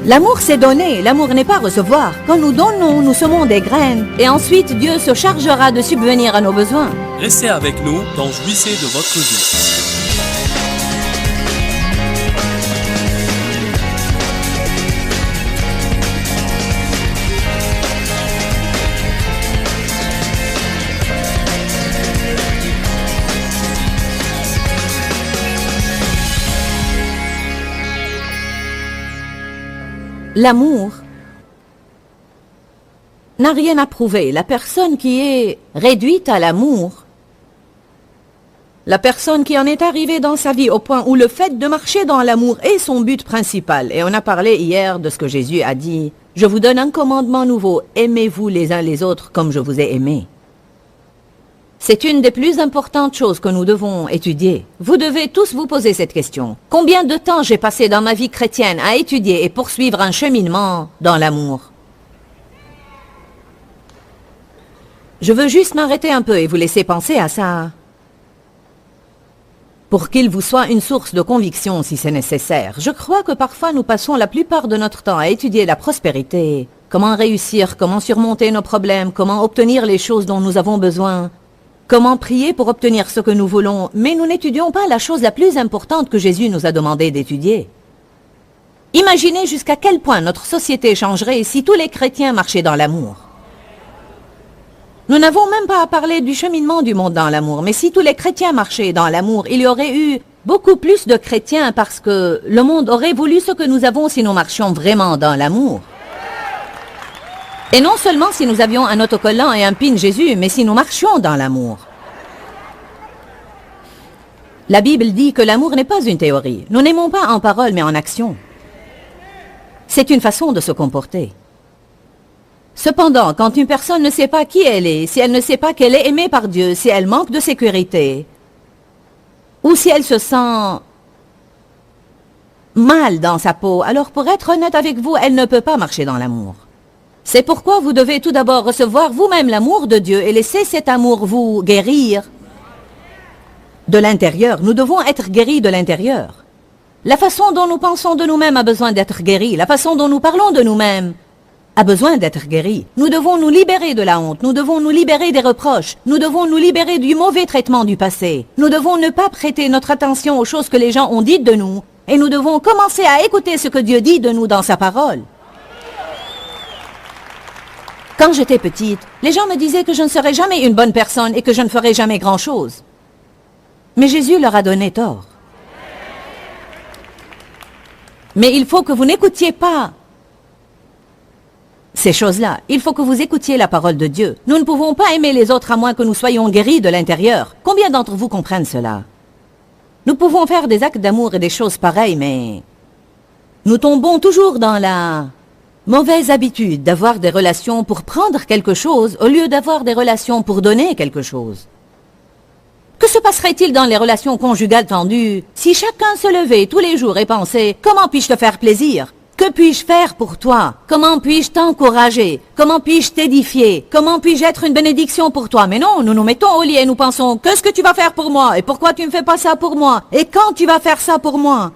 L'amour c'est donner, l'amour n'est pas recevoir. Quand nous donnons, nous semons des graines. Et ensuite, Dieu se chargera de subvenir à nos besoins. Restez avec nous dans Jouissez de votre vie. L'amour n'a rien à prouver. La personne qui est réduite à l'amour, la personne qui en est arrivée dans sa vie au point où le fait de marcher dans l'amour est son but principal. Et on a parlé hier de ce que Jésus a dit. Je vous donne un commandement nouveau. Aimez-vous les uns les autres comme je vous ai aimés. C'est une des plus importantes choses que nous devons étudier. Vous devez tous vous poser cette question. Combien de temps j'ai passé dans ma vie chrétienne à étudier et poursuivre un cheminement dans l'amour? Je veux juste m'arrêter un peu et vous laisser penser à ça. Pour qu'il vous soit une source de conviction si c'est nécessaire. Je crois que parfois nous passons la plupart de notre temps à étudier la prospérité. Comment réussir, comment surmonter nos problèmes, comment obtenir les choses dont nous avons besoin. Comment prier pour obtenir ce que nous voulons, mais nous n'étudions pas la chose la plus importante que Jésus nous a demandé d'étudier. Imaginez jusqu'à quel point notre société changerait si tous les chrétiens marchaient dans l'amour. Nous n'avons même pas à parler du cheminement du monde dans l'amour, mais si tous les chrétiens marchaient dans l'amour, il y aurait eu beaucoup plus de chrétiens parce que le monde aurait voulu ce que nous avons si nous marchions vraiment dans l'amour. Et non seulement si nous avions un autocollant et un pin Jésus, mais si nous marchions dans l'amour. La Bible dit que l'amour n'est pas une théorie. Nous n'aimons pas en parole, mais en action. C'est une façon de se comporter. Cependant, quand une personne ne sait pas qui elle est, si elle ne sait pas qu'elle est aimée par Dieu, si elle manque de sécurité, ou si elle se sent mal dans sa peau, alors pour être honnête avec vous, elle ne peut pas marcher dans l'amour. C'est pourquoi vous devez tout d'abord recevoir vous-même l'amour de Dieu et laisser cet amour vous guérir de l'intérieur. Nous devons être guéris de l'intérieur. La façon dont nous pensons de nous-mêmes a besoin d'être guérie. La façon dont nous parlons de nous-mêmes a besoin d'être guérie. Nous devons nous libérer de la honte. Nous devons nous libérer des reproches. Nous devons nous libérer du mauvais traitement du passé. Nous devons ne pas prêter notre attention aux choses que les gens ont dites de nous. Et nous devons commencer à écouter ce que Dieu dit de nous dans sa parole. Quand j'étais petite, les gens me disaient que je ne serais jamais une bonne personne et que je ne ferais jamais grand-chose. Mais Jésus leur a donné tort. Mais il faut que vous n'écoutiez pas ces choses-là. Il faut que vous écoutiez la parole de Dieu. Nous ne pouvons pas aimer les autres à moins que nous soyons guéris de l'intérieur. Combien d'entre vous comprennent cela? Nous pouvons faire des actes d'amour et des choses pareilles, mais nous tombons toujours dans la mauvaise habitude d'avoir des relations pour prendre quelque chose au lieu d'avoir des relations pour donner quelque chose. Que se passerait-il dans les relations conjugales tendues si chacun se levait tous les jours et pensait « Comment puis-je te faire plaisir? Que puis-je faire pour toi? Comment puis-je t'encourager? Comment puis-je t'édifier? Comment puis-je être une bénédiction pour toi ?» Mais non, nous nous mettons au lit et nous pensons « Qu'est-ce que tu vas faire pour moi? Et pourquoi tu ne fais pas ça pour moi? Et quand tu vas faire ça pour moi? »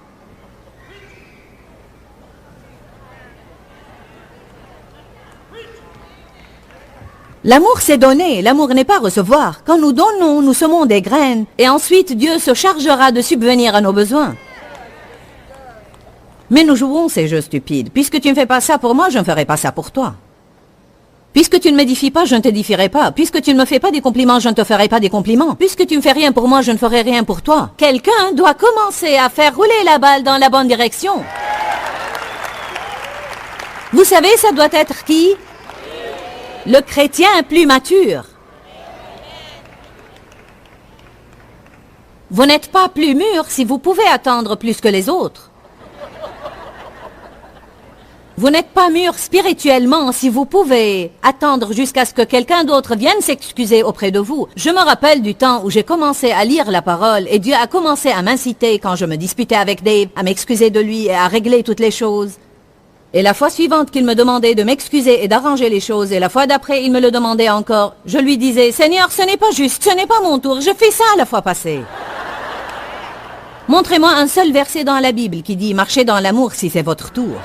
L'amour c'est donner, l'amour n'est pas recevoir. Quand nous donnons, nous semons des graines. Et ensuite, Dieu se chargera de subvenir à nos besoins. Mais nous jouons ces jeux stupides. Puisque tu ne fais pas ça pour moi, je ne ferai pas ça pour toi. Puisque tu ne m'édifies pas, je ne t'édifierai pas. Puisque tu ne me fais pas des compliments, je ne te ferai pas des compliments. Puisque tu ne fais rien pour moi, je ne ferai rien pour toi. Quelqu'un doit commencer à faire rouler la balle dans la bonne direction. Vous savez, ça doit être qui? Le chrétien plus mature. Vous n'êtes pas plus mûr si vous pouvez attendre plus que les autres. Vous n'êtes pas mûr spirituellement si vous pouvez attendre jusqu'à ce que quelqu'un d'autre vienne s'excuser auprès de vous. Je me rappelle du temps où j'ai commencé à lire la parole et Dieu a commencé à m'inciter quand je me disputais avec Dave, à m'excuser de lui et à régler toutes les choses. Et la fois suivante qu'il me demandait de m'excuser et d'arranger les choses, et la fois d'après il me le demandait encore, je lui disais, Seigneur, ce n'est pas juste, ce n'est pas mon tour, je fais ça la fois passée. Montrez-moi un seul verset dans la Bible qui dit, marchez dans l'amour si c'est votre tour.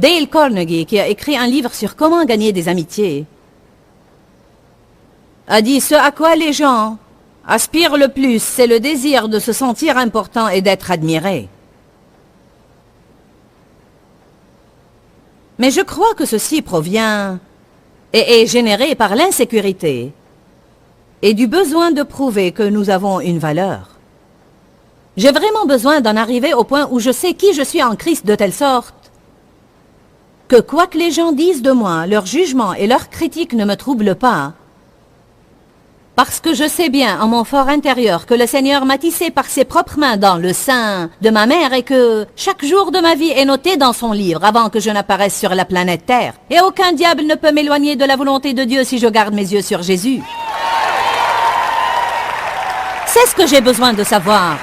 Dale Carnegie, qui a écrit un livre sur comment gagner des amitiés, a dit ce à quoi les gens aspirent le plus, c'est le désir de se sentir important et d'être admiré. Mais je crois que ceci provient et est généré par l'insécurité et du besoin de prouver que nous avons une valeur. J'ai vraiment besoin d'en arriver au point où je sais qui je suis en Christ de telle sorte que quoi que les gens disent de moi, leur jugement et leur critique ne me troublent pas, parce que je sais bien en mon fort intérieur que le Seigneur m'a tissé par ses propres mains dans le sein de ma mère et que chaque jour de ma vie est noté dans son livre avant que je n'apparaisse sur la planète Terre. Et aucun diable ne peut m'éloigner de la volonté de Dieu si je garde mes yeux sur Jésus. C'est ce que j'ai besoin de savoir.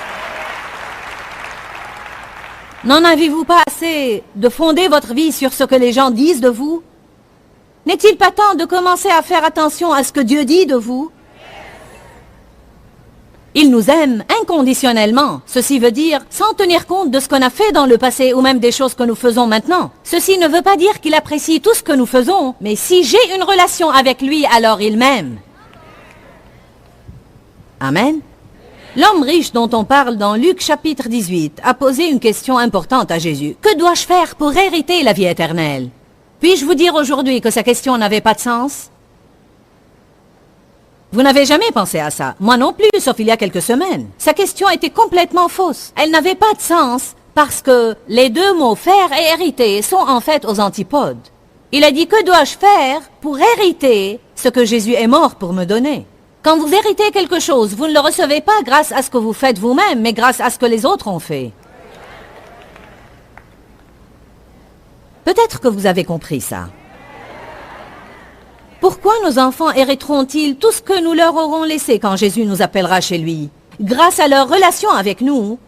N'en avez-vous pas assez de fonder votre vie sur ce que les gens disent de vous? N'est-il pas temps de commencer à faire attention à ce que Dieu dit de vous? Il nous aime inconditionnellement. Ceci veut dire sans tenir compte de ce qu'on a fait dans le passé ou même des choses que nous faisons maintenant. Ceci ne veut pas dire qu'il apprécie tout ce que nous faisons, mais si j'ai une relation avec lui, alors il m'aime. Amen. L'homme riche dont on parle dans Luc chapitre 18 a posé une question importante à Jésus. Que dois-je faire pour hériter la vie éternelle? Puis-je vous dire aujourd'hui que sa question n'avait pas de sens? Vous n'avez jamais pensé à ça. Moi non plus, sauf il y a quelques semaines. Sa question était complètement fausse. Elle n'avait pas de sens parce que les deux mots « faire » et « hériter » sont en fait aux antipodes. Il a dit « Que dois-je faire pour hériter ce que Jésus est mort pour me donner ?» Quand vous héritez quelque chose, vous ne le recevez pas grâce à ce que vous faites vous-même, mais grâce à ce que les autres ont fait. Peut-être que vous avez compris ça. Pourquoi nos enfants hériteront-ils tout ce que nous leur aurons laissé quand Jésus nous appellera chez lui? Grâce à leur relation avec nous,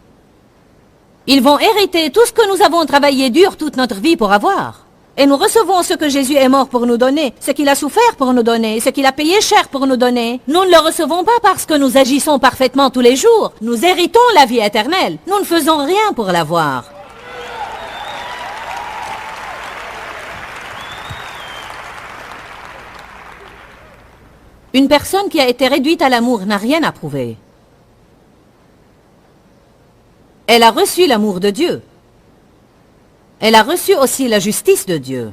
ils vont hériter tout ce que nous avons travaillé dur toute notre vie pour avoir. Et nous recevons ce que Jésus est mort pour nous donner, ce qu'il a souffert pour nous donner, ce qu'il a payé cher pour nous donner. Nous ne le recevons pas parce que nous agissons parfaitement tous les jours. Nous héritons la vie éternelle. Nous ne faisons rien pour l'avoir. Une personne qui a été réduite à l'amour n'a rien à prouver. Elle a reçu l'amour de Dieu. Elle a reçu aussi la justice de Dieu.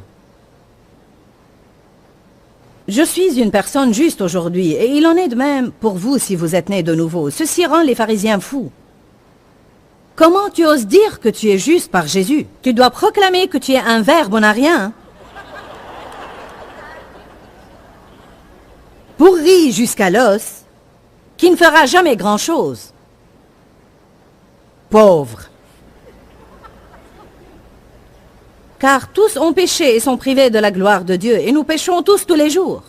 Je suis une personne juste aujourd'hui, et il en est de même pour vous si vous êtes nés de nouveau. Ceci rend les pharisiens fous. Comment tu oses dire que tu es juste par Jésus? Tu dois proclamer que tu es un verbe en rien. Pourri jusqu'à l'os, qui ne fera jamais grand-chose. Pauvre. Car tous ont péché et sont privés de la gloire de Dieu, et nous péchons tous les jours.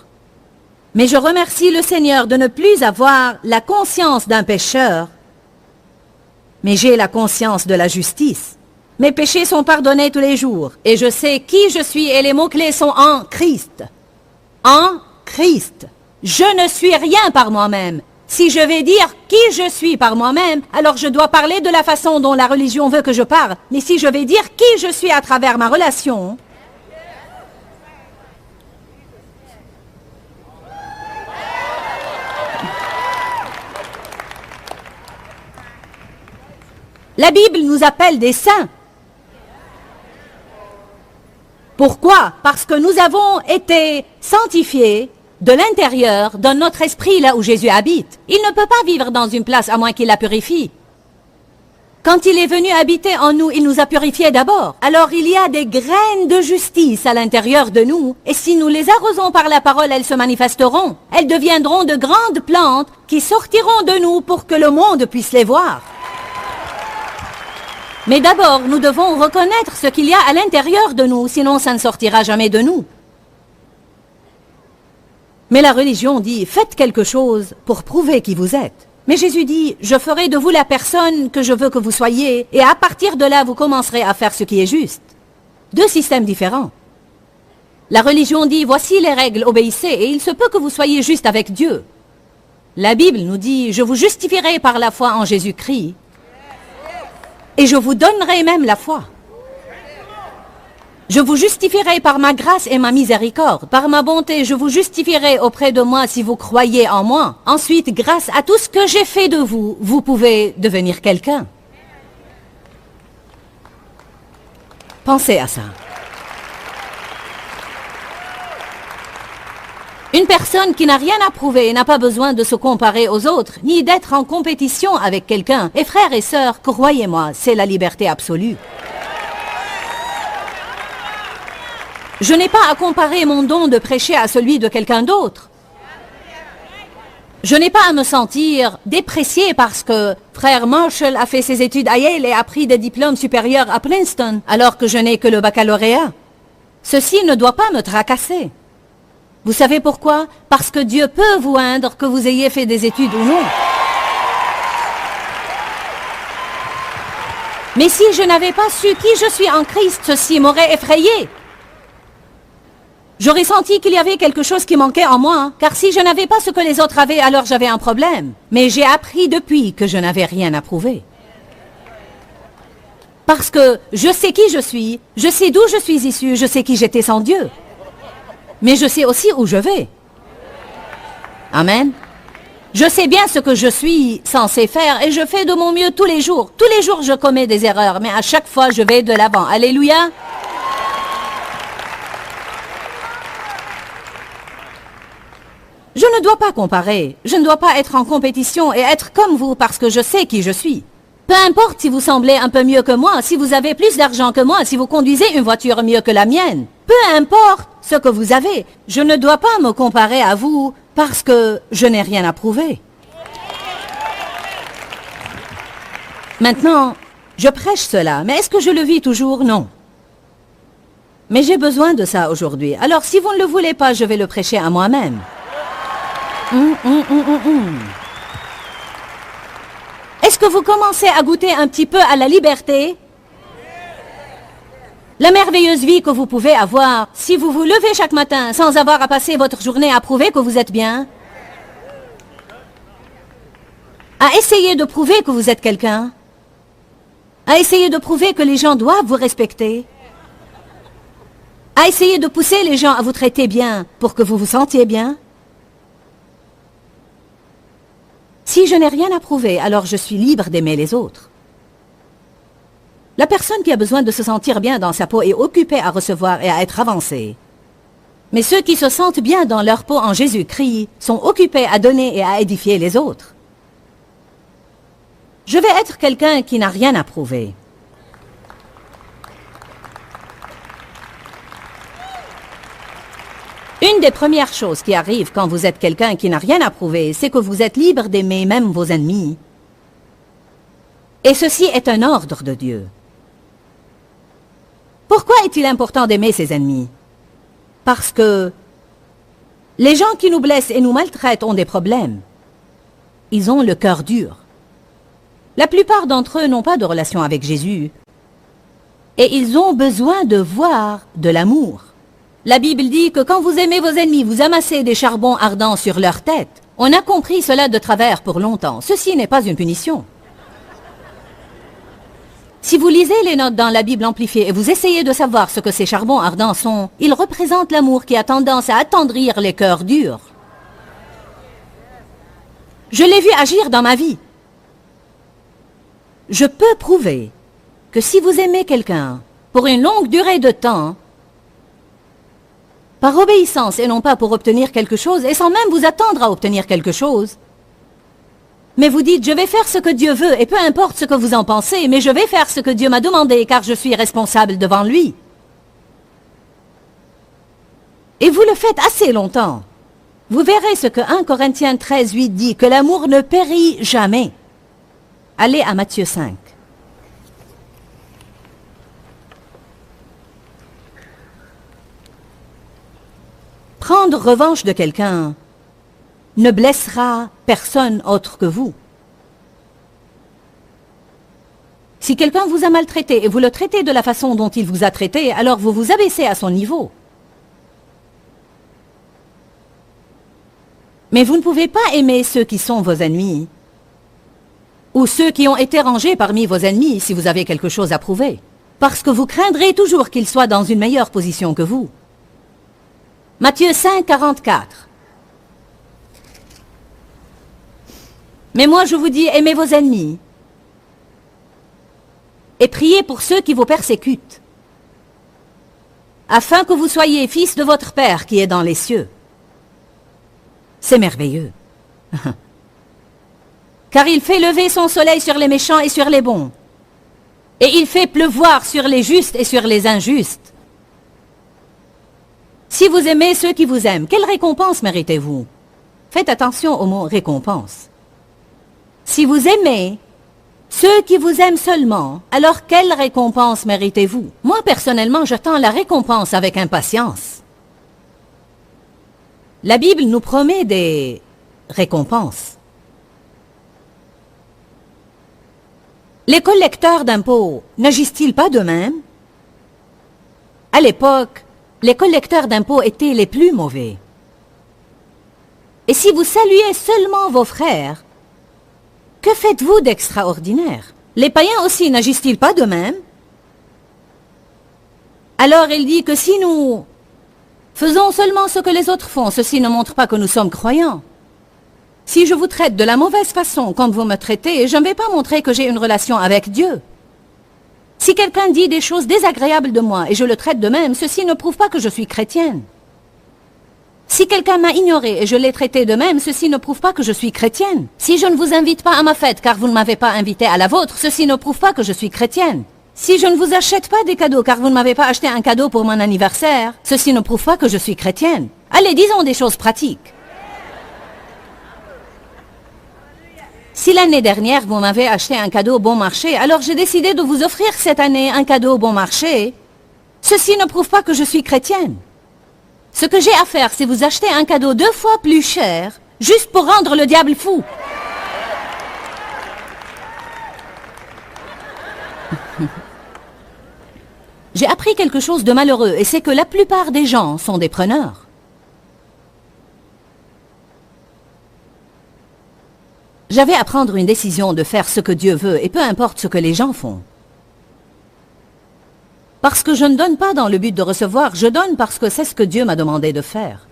Mais je remercie le Seigneur de ne plus avoir la conscience d'un pécheur, mais j'ai la conscience de la justice. Mes péchés sont pardonnés tous les jours, et je sais qui je suis, et les mots-clés sont en Christ. En Christ. Je ne suis rien par moi-même. Si je vais dire qui je suis par moi-même, alors je dois parler de la façon dont la religion veut que je parle. Mais si je vais dire qui je suis à travers ma relation, la Bible nous appelle des saints. Pourquoi? Parce que nous avons été sanctifiés de l'intérieur, dans notre esprit, là où Jésus habite. Il ne peut pas vivre dans une place à moins qu'il la purifie. Quand il est venu habiter en nous, il nous a purifiés d'abord. Alors il y a des graines de justice à l'intérieur de nous, et si nous les arrosons par la parole, elles se manifesteront. Elles deviendront de grandes plantes qui sortiront de nous pour que le monde puisse les voir. Mais d'abord, nous devons reconnaître ce qu'il y a à l'intérieur de nous, sinon ça ne sortira jamais de nous. Mais la religion dit, faites quelque chose pour prouver qui vous êtes. Mais Jésus dit, je ferai de vous la personne que je veux que vous soyez, et à partir de là, vous commencerez à faire ce qui est juste. Deux systèmes différents. La religion dit, voici les règles, obéissez, et il se peut que vous soyez juste avec Dieu. La Bible nous dit, je vous justifierai par la foi en Jésus-Christ, et je vous donnerai même la foi. Je vous justifierai par ma grâce et ma miséricorde. Par ma bonté, je vous justifierai auprès de moi si vous croyez en moi. Ensuite, grâce à tout ce que j'ai fait de vous, vous pouvez devenir quelqu'un. Pensez à ça. Une personne qui n'a rien à prouver n'a pas besoin de se comparer aux autres, ni d'être en compétition avec quelqu'un. Et frères et sœurs, croyez-moi, c'est la liberté absolue. Je n'ai pas à comparer mon don de prêcher à celui de quelqu'un d'autre. Je n'ai pas à me sentir déprécié parce que frère Marshall a fait ses études à Yale et a pris des diplômes supérieurs à Princeton, alors que je n'ai que le baccalauréat. Ceci ne doit pas me tracasser. Vous savez pourquoi? Parce que Dieu peut vous oindre que vous ayez fait des études ou non. Mais si je n'avais pas su qui je suis en Christ, ceci m'aurait effrayé. J'aurais senti qu'il y avait quelque chose qui manquait en moi, car si je n'avais pas ce que les autres avaient, alors j'avais un problème. Mais j'ai appris depuis que je n'avais rien à prouver. Parce que je sais qui je suis, je sais d'où je suis issu, je sais qui j'étais sans Dieu. Mais je sais aussi où je vais. Amen. Je sais bien ce que je suis censé faire et je fais de mon mieux tous les jours. Tous les jours, je commets des erreurs, mais à chaque fois, je vais de l'avant. Alléluia. Je ne dois pas comparer. Je ne dois pas être en compétition et être comme vous parce que je sais qui je suis. Peu importe si vous semblez un peu mieux que moi, si vous avez plus d'argent que moi, si vous conduisez une voiture mieux que la mienne. Peu importe ce que vous avez, je ne dois pas me comparer à vous parce que je n'ai rien à prouver. Maintenant, je prêche cela, mais est-ce que je le vis toujours? Non. Mais j'ai besoin de ça aujourd'hui. Alors si vous ne le voulez pas, je vais le prêcher à moi-même. Est-ce que vous commencez à goûter un petit peu à la liberté? La merveilleuse vie que vous pouvez avoir si vous vous levez chaque matin sans avoir à passer votre journée à prouver que vous êtes bien. À essayer de prouver que vous êtes quelqu'un. À essayer de prouver que les gens doivent vous respecter. À essayer de pousser les gens à vous traiter bien pour que vous vous sentiez bien. Si je n'ai rien à prouver, alors je suis libre d'aimer les autres. La personne qui a besoin de se sentir bien dans sa peau est occupée à recevoir et à être avancée. Mais ceux qui se sentent bien dans leur peau en Jésus-Christ sont occupés à donner et à édifier les autres. Je vais être quelqu'un qui n'a rien à prouver. Une des premières choses qui arrivent quand vous êtes quelqu'un qui n'a rien à prouver, c'est que vous êtes libre d'aimer même vos ennemis. Et ceci est un ordre de Dieu. Pourquoi est-il important d'aimer ses ennemis? Parce que les gens qui nous blessent et nous maltraitent ont des problèmes. Ils ont le cœur dur. La plupart d'entre eux n'ont pas de relation avec Jésus. Et ils ont besoin de voir de l'amour. La Bible dit que quand vous aimez vos ennemis, vous amassez des charbons ardents sur leur tête. On a compris cela de travers pour longtemps. Ceci n'est pas une punition. Si vous lisez les notes dans la Bible amplifiée et vous essayez de savoir ce que ces charbons ardents sont, ils représentent l'amour qui a tendance à attendrir les cœurs durs. Je l'ai vu agir dans ma vie. Je peux prouver que si vous aimez quelqu'un pour une longue durée de temps, par obéissance et non pas pour obtenir quelque chose, et sans même vous attendre à obtenir quelque chose. Mais vous dites, je vais faire ce que Dieu veut, et peu importe ce que vous en pensez, mais je vais faire ce que Dieu m'a demandé, car je suis responsable devant lui. Et vous le faites assez longtemps. Vous verrez ce que 1 Corinthiens 13:8 dit, que l'amour ne périt jamais. Allez à Matthieu 5. Prendre revanche de quelqu'un ne blessera personne autre que vous. Si quelqu'un vous a maltraité et vous le traitez de la façon dont il vous a traité, alors vous vous abaissez à son niveau. Mais vous ne pouvez pas aimer ceux qui sont vos ennemis, ou ceux qui ont été rangés parmi vos ennemis si vous avez quelque chose à prouver. parce que vous craindrez toujours qu'il soit dans une meilleure position que vous. Matthieu 5, 44. Mais moi je vous dis, aimez vos ennemis et priez pour ceux qui vous persécutent, afin que vous soyez fils de votre Père qui est dans les cieux. C'est merveilleux. Car il fait lever son soleil sur les méchants et sur les bons, et il fait pleuvoir sur les justes et sur les injustes. Si vous aimez ceux qui vous aiment, quelle récompense méritez-vous? Faites attention au mot récompense. Si vous aimez ceux qui vous aiment seulement, alors quelle récompense méritez-vous? Moi, personnellement, j'attends la récompense avec impatience. La Bible nous promet des récompenses. Les collecteurs d'impôts n'agissent-ils pas de même? À l'époque, les collecteurs d'impôts étaient les plus mauvais. Et si vous saluez seulement vos frères, que faites-vous d'extraordinaire? Les païens aussi n'agissent-ils pas de même? Alors il dit que si nous faisons seulement ce que les autres font, ceci ne montre pas que nous sommes croyants. Si je vous traite de la mauvaise façon comme vous me traitez, je ne vais pas montrer que j'ai une relation avec Dieu. Si quelqu'un dit des choses désagréables de moi et je le traite de même, ceci ne prouve pas que je suis chrétienne. Si quelqu'un m'a ignoré et je l'ai traité de même, ceci ne prouve pas que je suis chrétienne. Si je ne vous invite pas à ma fête car vous ne m'avez pas invité à la vôtre, ceci ne prouve pas que je suis chrétienne. Si je ne vous achète pas des cadeaux car vous ne m'avez pas acheté un cadeau pour mon anniversaire, ceci ne prouve pas que je suis chrétienne. Allez, disons des choses pratiques. Si l'année dernière vous m'avez acheté un cadeau bon marché, alors j'ai décidé de vous offrir cette année un cadeau bon marché, ceci ne prouve pas que je suis chrétienne. Ce que j'ai à faire, c'est vous acheter un cadeau 2 fois plus cher, juste pour rendre le diable fou. J'ai appris quelque chose de malheureux, et c'est que la plupart des gens sont des preneurs. J'avais à prendre une décision de faire ce que Dieu veut, et peu importe ce que les gens font. Parce que je ne donne pas dans le but de recevoir, je donne parce que c'est ce que Dieu m'a demandé de faire.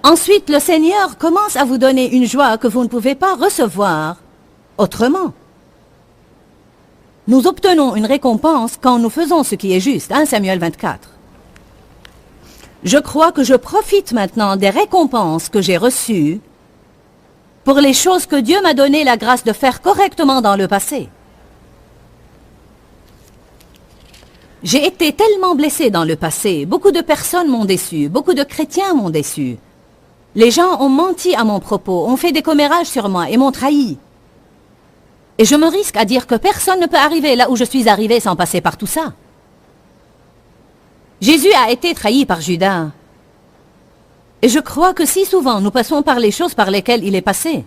Ensuite, le Seigneur commence à vous donner une joie que vous ne pouvez pas recevoir autrement. Nous obtenons une récompense quand nous faisons ce qui est juste. 1 Samuel 24. Je crois que je profite maintenant des récompenses que j'ai reçues pour les choses que Dieu m'a donné la grâce de faire correctement dans le passé. J'ai été tellement blessé dans le passé, beaucoup de personnes m'ont déçu, beaucoup de chrétiens m'ont déçu. Les gens ont menti à mon propos, ont fait des commérages sur moi et m'ont trahi. Et je me risque à dire que personne ne peut arriver là où je suis arrivé sans passer par tout ça. Jésus a été trahi par Judas. Et je crois que si souvent nous passons par les choses par lesquelles il est passé.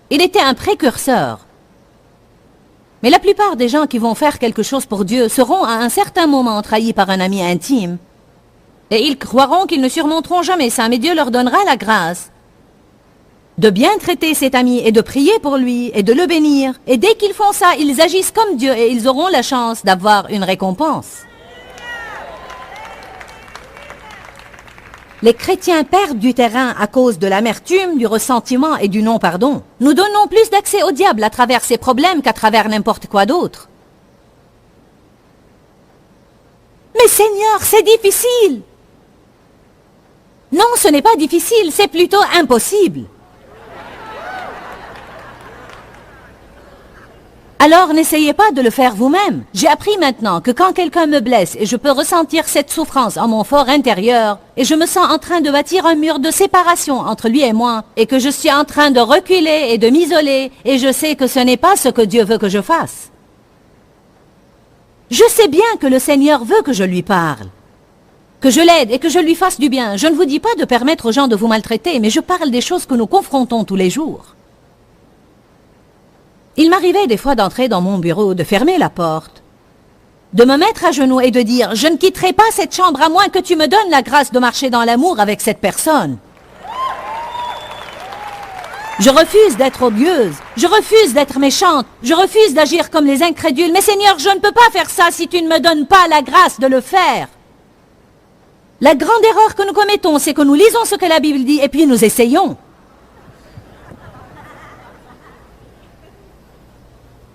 Il était un précurseur. Mais la plupart des gens qui vont faire quelque chose pour Dieu seront à un certain moment trahis par un ami intime. Et ils croiront qu'ils ne surmonteront jamais ça, mais Dieu leur donnera la grâce de bien traiter cet ami et de prier pour lui et de le bénir. Et dès qu'ils font ça, ils agissent comme Dieu et ils auront la chance d'avoir une récompense. Les chrétiens perdent du terrain à cause de l'amertume, du ressentiment et du non-pardon. Nous donnons plus d'accès au diable à travers ces problèmes qu'à travers n'importe quoi d'autre. Mais Seigneur, c'est difficile! Non, ce n'est pas difficile, c'est plutôt impossible. Alors n'essayez pas de le faire vous-même. J'ai appris maintenant que quand quelqu'un me blesse et je peux ressentir cette souffrance en mon fort intérieur et je me sens en train de bâtir un mur de séparation entre lui et moi et que je suis en train de reculer et de m'isoler et je sais que ce n'est pas ce que Dieu veut que je fasse. Je sais bien que le Seigneur veut que je lui parle, que je l'aide et que je lui fasse du bien. Je ne vous dis pas de permettre aux gens de vous maltraiter, mais je parle des choses que nous confrontons tous les jours. Il m'arrivait des fois d'entrer dans mon bureau, de fermer la porte, de me mettre à genoux et de dire « Je ne quitterai pas cette chambre à moins que tu me donnes la grâce de marcher dans l'amour avec cette personne. » Je refuse d'être odieuse. Je refuse d'être méchante. Je refuse d'agir comme les incrédules. Mais Seigneur, je ne peux pas faire ça si tu ne me donnes pas la grâce de le faire. La grande erreur que nous commettons, c'est que nous lisons ce que la Bible dit et puis nous essayons.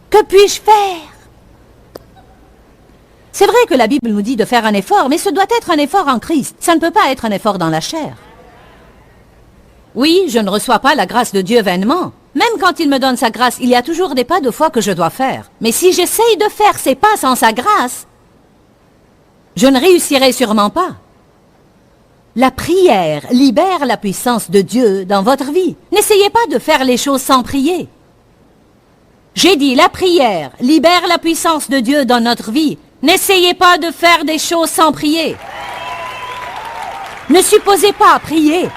Que puis-je faire? C'est vrai que la Bible nous dit de faire un effort, mais ce doit être un effort en Christ. Ça ne peut pas être un effort dans la chair. Oui, je ne reçois pas la grâce de Dieu vainement. Même quand il me donne sa grâce, il y a toujours des pas de foi que je dois faire. Mais si j'essaye de faire ces pas sans sa grâce, je ne réussirai sûrement pas. La prière libère la puissance de Dieu dans votre vie. N'essayez pas de faire les choses sans prier. J'ai dit, la prière libère la puissance de Dieu dans notre vie. N'essayez pas de faire des choses sans prier. Ne supposez pas prier.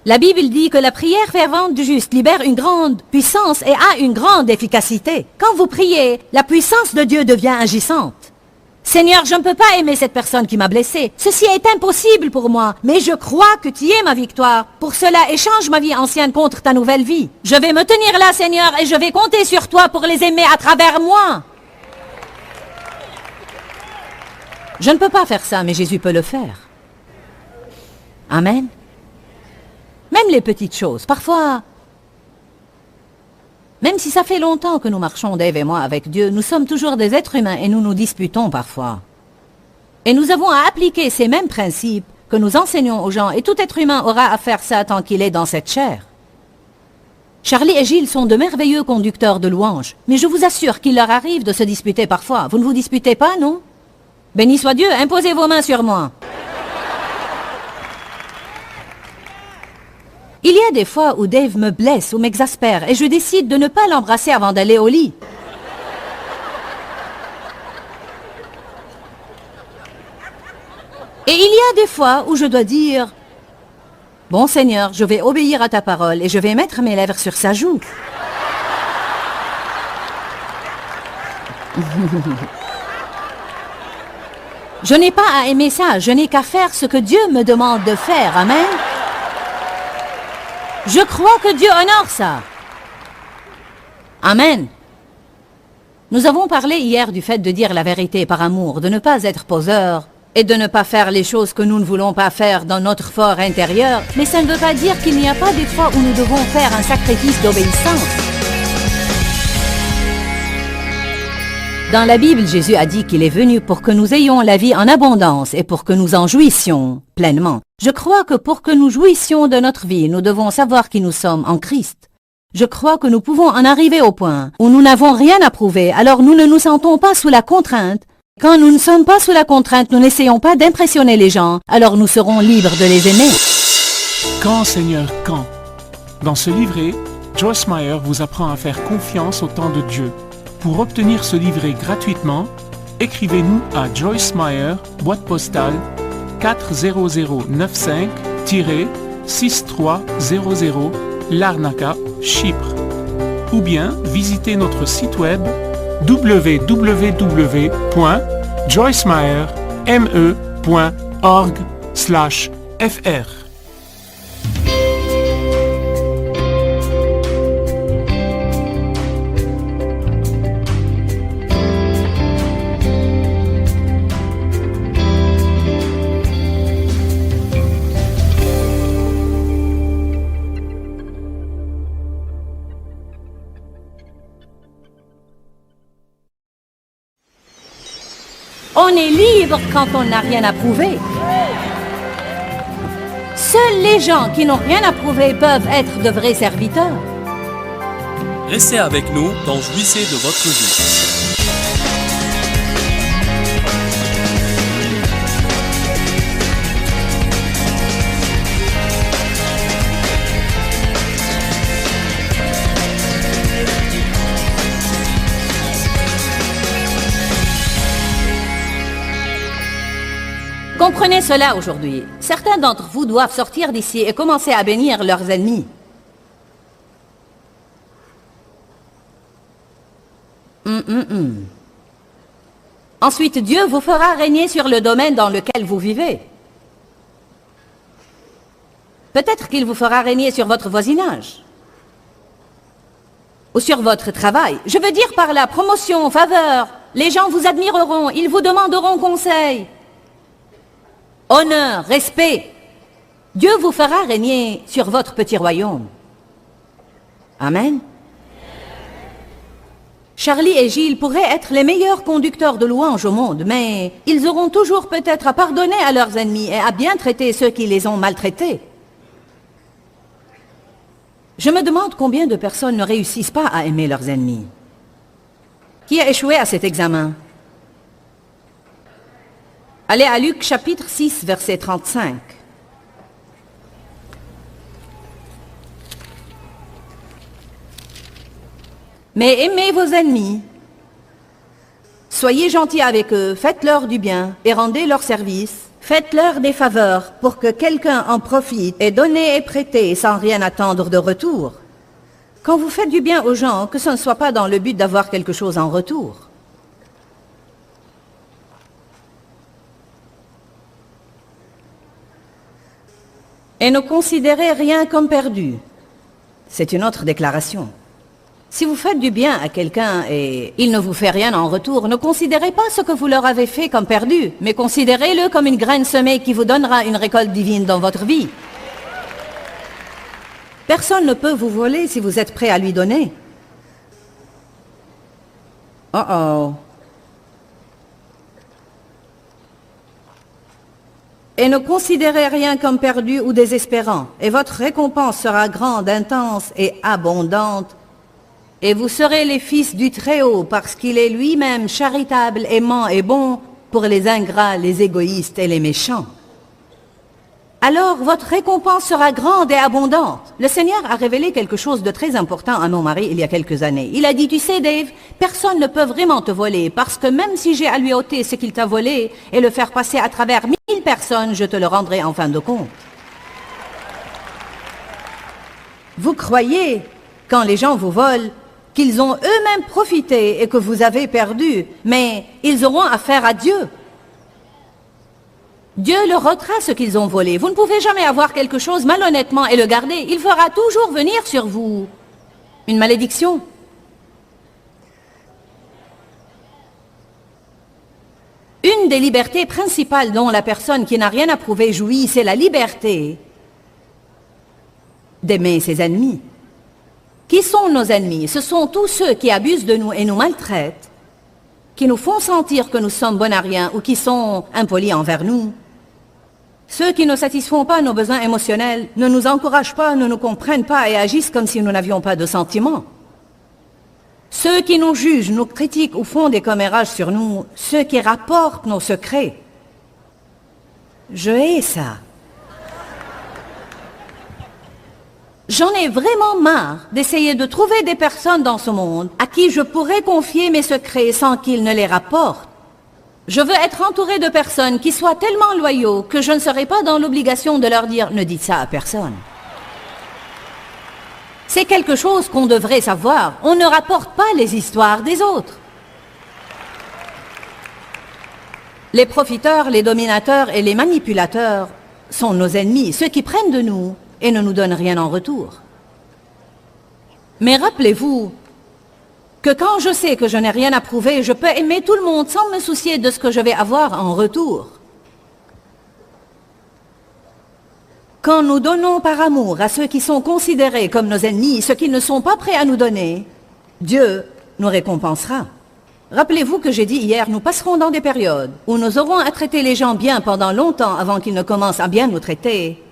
La Bible dit que la prière fervente du juste libère une grande puissance et a une grande efficacité. Quand vous priez, la puissance de Dieu devient agissante. Seigneur, je ne peux pas aimer cette personne qui m'a blessé. Ceci est impossible pour moi, mais je crois que tu es ma victoire. Pour cela, échange ma vie ancienne contre ta nouvelle vie. Je vais me tenir là, Seigneur, et je vais compter sur toi pour les aimer à travers moi. Je ne peux pas faire ça, mais Jésus peut le faire. Amen. Même les petites choses, parfois, même si ça fait longtemps que nous marchons, Dave et moi, avec Dieu, nous sommes toujours des êtres humains et nous nous disputons parfois. Et nous avons à appliquer ces mêmes principes que nous enseignons aux gens, et tout être humain aura à faire ça tant qu'il est dans cette chair. Charlie et Gilles sont de merveilleux conducteurs de louanges, mais je vous assure qu'il leur arrive de se disputer parfois. Vous ne vous disputez pas, non? Béni soit Dieu, imposez vos mains sur moi. Il y a des fois où Dave me blesse ou m'exaspère et je décide de ne pas l'embrasser avant d'aller au lit. Et il y a des fois où je dois dire « Bon Seigneur, je vais obéir à ta parole et je vais mettre mes lèvres sur sa joue. » Je n'ai pas à aimer ça, je n'ai qu'à faire ce que Dieu me demande de faire. Amen. Je crois que Dieu honore ça. Amen. Nous avons parlé hier du fait de dire la vérité par amour, de ne pas être poseur et de ne pas faire les choses que nous ne voulons pas faire dans notre fort intérieur. Mais ça ne veut pas dire qu'il n'y a pas des fois où nous devons faire un sacrifice d'obéissance. Dans la Bible, Jésus a dit qu'il est venu pour que nous ayons la vie en abondance et pour que nous en jouissions pleinement. Je crois que pour que nous jouissions de notre vie, nous devons savoir qui nous sommes en Christ. Je crois que nous pouvons en arriver au point où nous n'avons rien à prouver, alors nous ne nous sentons pas sous la contrainte. Quand nous ne sommes pas sous la contrainte, nous n'essayons pas d'impressionner les gens, alors nous serons libres de les aimer. Quand, Seigneur, quand? Dans ce livret, Joyce Meyer vous apprend à faire confiance au temps de Dieu. Pour obtenir ce livret gratuitement, écrivez-nous à Joyce Meyer, boîte postale 40095-6300 Larnaca, Chypre. Ou bien visitez notre site web www.joycemeyerme.org/fr. On est libre quand on n'a rien à prouver. Seuls les gens qui n'ont rien à prouver peuvent être de vrais serviteurs. Restez avec nous dans Jouissez de votre vie. Comprenez cela aujourd'hui. Certains d'entre vous doivent sortir d'ici et commencer à bénir leurs ennemis. Ensuite, Dieu vous fera régner sur le domaine dans lequel vous vivez. Peut-être qu'il vous fera régner sur votre voisinage. Ou sur votre travail. Je veux dire par là, promotion, faveur. Les gens vous admireront, ils vous demanderont conseil. Honneur, respect. Dieu vous fera régner sur votre petit royaume. Amen. Charlie et Gilles pourraient être les meilleurs conducteurs de louanges au monde, mais ils auront toujours peut-être à pardonner à leurs ennemis et à bien traiter ceux qui les ont maltraités. Je me demande combien de personnes ne réussissent pas à aimer leurs ennemis. Qui a échoué à cet examen? Allez à Luc chapitre 6, verset 35. Mais aimez vos ennemis. Soyez gentils avec eux, faites-leur du bien et rendez leur service. Faites-leur des faveurs pour que quelqu'un en profite et donnez et prêtez sans rien attendre de retour. Quand vous faites du bien aux gens, que ce ne soit pas dans le but d'avoir quelque chose en retour. Et ne considérez rien comme perdu. C'est une autre déclaration. Si vous faites du bien à quelqu'un et il ne vous fait rien en retour, ne considérez pas ce que vous leur avez fait comme perdu, mais considérez-le comme une graine semée qui vous donnera une récolte divine dans votre vie. Personne ne peut vous voler si vous êtes prêt à lui donner. Oh oh. Et ne considérez rien comme perdu ou désespérant, et votre récompense sera grande, intense et abondante. Et vous serez les fils du Très-Haut, parce qu'il est lui-même charitable, aimant et bon pour les ingrats, les égoïstes et les méchants. Alors votre récompense sera grande et abondante. Le Seigneur a révélé quelque chose de très important à mon mari il y a quelques années. Il a dit, tu sais Dave, personne ne peut vraiment te voler, parce que même si j'ai à lui ôter ce qu'il t'a volé et le faire passer à travers 1000 personnes, je te le rendrai en fin de compte. Vous croyez, quand les gens vous volent, qu'ils ont eux-mêmes profité et que vous avez perdu, mais ils auront affaire à Dieu. Dieu leur ôtera ce qu'ils ont volé. Vous ne pouvez jamais avoir quelque chose malhonnêtement et le garder. Il fera toujours venir sur vous une malédiction. Une des libertés principales dont la personne qui n'a rien à prouver jouit, c'est la liberté d'aimer ses ennemis. Qui sont nos ennemis? Ce sont tous ceux qui abusent de nous et nous maltraitent, qui nous font sentir que nous sommes bons à rien ou qui sont impolis envers nous. Ceux qui ne satisfont pas nos besoins émotionnels, ne nous encouragent pas, ne nous comprennent pas et agissent comme si nous n'avions pas de sentiments. Ceux qui nous jugent, nous critiquent ou font des commérages sur nous, ceux qui rapportent nos secrets. Je hais ça. J'en ai vraiment marre d'essayer de trouver des personnes dans ce monde à qui je pourrais confier mes secrets sans qu'ils ne les rapportent. Je veux être entouré de personnes qui soient tellement loyaux que je ne serai pas dans l'obligation de leur dire « ne dites ça à personne ». C'est quelque chose qu'on devrait savoir. On ne rapporte pas les histoires des autres. Les profiteurs, les dominateurs et les manipulateurs sont nos ennemis, ceux qui prennent de nous et ne nous donnent rien en retour. Mais rappelez-vous que quand je sais que je n'ai rien à prouver, je peux aimer tout le monde sans me soucier de ce que je vais avoir en retour. Quand nous donnons par amour à ceux qui sont considérés comme nos ennemis, ceux qui ne sont pas prêts à nous donner, Dieu nous récompensera. Rappelez-vous que j'ai dit hier, nous passerons dans des périodes où nous aurons à traiter les gens bien pendant longtemps avant qu'ils ne commencent à bien nous traiter,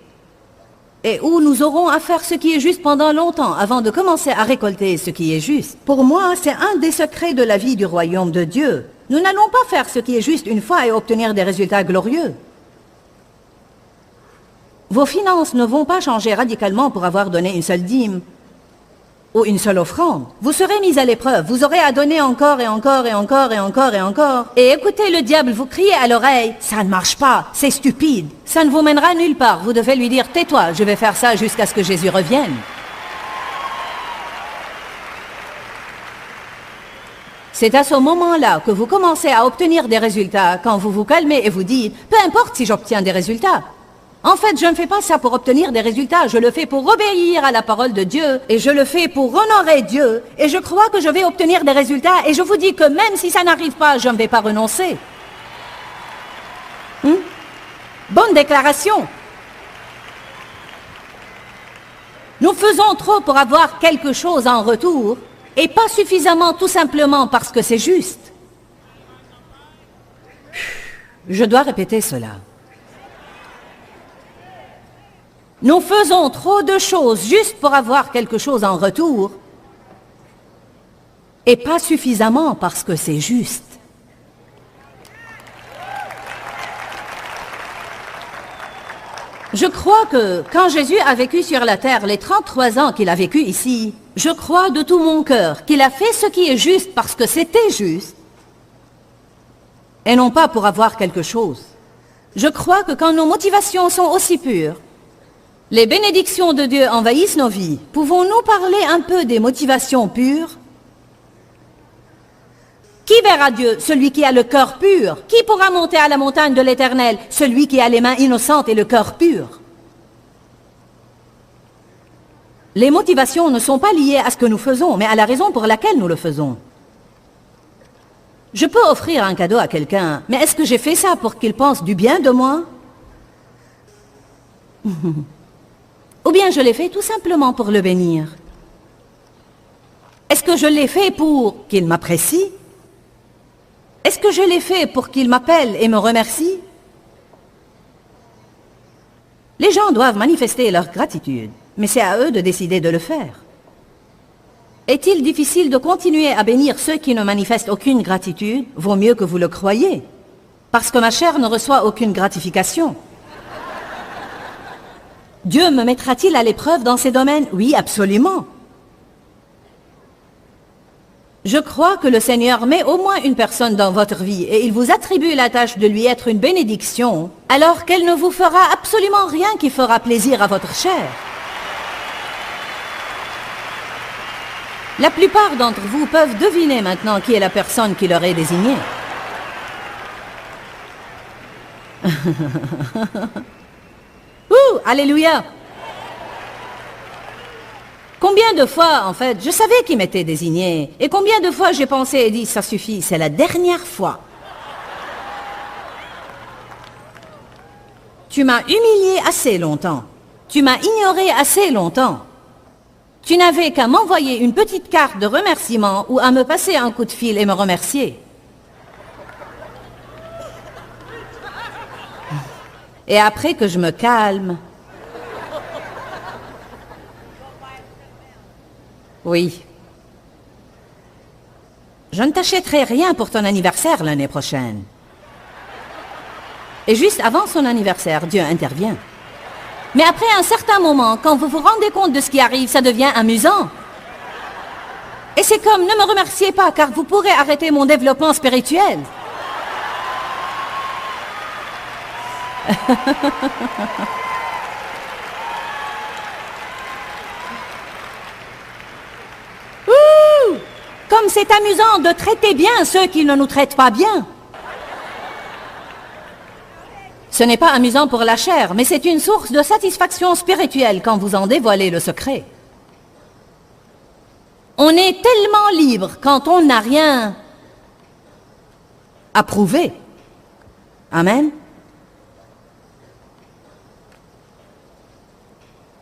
et où nous aurons à faire ce qui est juste pendant longtemps avant de commencer à récolter ce qui est juste. Pour moi, c'est un des secrets de la vie du royaume de Dieu. Nous n'allons pas faire ce qui est juste une fois et obtenir des résultats glorieux. Vos finances ne vont pas changer radicalement pour avoir donné une seule dîme ou une seule offrande. Vous serez mis à l'épreuve, vous aurez à donner encore et encore et encore et encore et encore. Et écoutez le diable vous crier à l'oreille, ça ne marche pas, c'est stupide, ça ne vous mènera nulle part. Vous devez lui dire, tais-toi, je vais faire ça jusqu'à ce que Jésus revienne. C'est à ce moment-là que vous commencez à obtenir des résultats, quand vous vous calmez et vous dites, peu importe si j'obtiens des résultats. En fait, je ne fais pas ça pour obtenir des résultats, je le fais pour obéir à la parole de Dieu, et je le fais pour honorer Dieu, et je crois que je vais obtenir des résultats, et je vous dis que même si ça n'arrive pas, je ne vais pas renoncer. Bonne déclaration. Nous faisons trop pour avoir quelque chose en retour, et pas suffisamment tout simplement parce que c'est juste. Je dois répéter cela. Nous faisons trop de choses juste pour avoir quelque chose en retour, et pas suffisamment parce que c'est juste. Je crois que quand Jésus a vécu sur la terre les 33 ans qu'il a vécu ici, je crois de tout mon cœur qu'il a fait ce qui est juste parce que c'était juste, et non pas pour avoir quelque chose. Je crois que quand nos motivations sont aussi pures, les bénédictions de Dieu envahissent nos vies. Pouvons-nous parler un peu des motivations pures? Qui verra Dieu? Celui qui a le cœur pur. Qui pourra monter à la montagne de l'Éternel? Celui qui a les mains innocentes et le cœur pur. Les motivations ne sont pas liées à ce que nous faisons, mais à la raison pour laquelle nous le faisons. Je peux offrir un cadeau à quelqu'un, mais est-ce que j'ai fait ça pour qu'il pense du bien de moi? Ou bien je l'ai fait tout simplement pour le bénir? Est-ce que je l'ai fait pour qu'il m'apprécie? Est-ce que je l'ai fait pour qu'il m'appelle et me remercie? Les gens doivent manifester leur gratitude, mais c'est à eux de décider de le faire. Est-il difficile de continuer à bénir ceux qui ne manifestent aucune gratitude? Vaut mieux que vous le croyiez, parce que ma chair ne reçoit aucune gratification. Dieu me mettra-t-il à l'épreuve dans ces domaines? Oui, absolument. Je crois que le Seigneur met au moins une personne dans votre vie et il vous attribue la tâche de lui être une bénédiction, alors qu'elle ne vous fera absolument rien qui fera plaisir à votre chair. La plupart d'entre vous peuvent deviner maintenant qui est la personne qui leur est désignée. Ouh, alléluia! Combien de fois, en fait, je savais qui m'était désigné, et combien de fois j'ai pensé et dit, ça suffit, c'est la dernière fois. Tu m'as humilié assez longtemps. Tu m'as ignoré assez longtemps. Tu n'avais qu'à m'envoyer une petite carte de remerciement ou à me passer un coup de fil et me remercier. Et après que je me calme... Oui. Je ne t'achèterai rien pour ton anniversaire l'année prochaine. Et juste avant son anniversaire, Dieu intervient. Mais après un certain moment, quand vous vous rendez compte de ce qui arrive, ça devient amusant. Et c'est comme, ne me remerciez pas, car vous pourrez arrêter mon développement spirituel. Ouh! Comme c'est amusant de traiter bien ceux qui ne nous traitent pas bien. Ce n'est pas amusant pour la chair, mais c'est une source de satisfaction spirituelle quand vous en dévoilez le secret. On est tellement libre quand on n'a rien à prouver. Amen.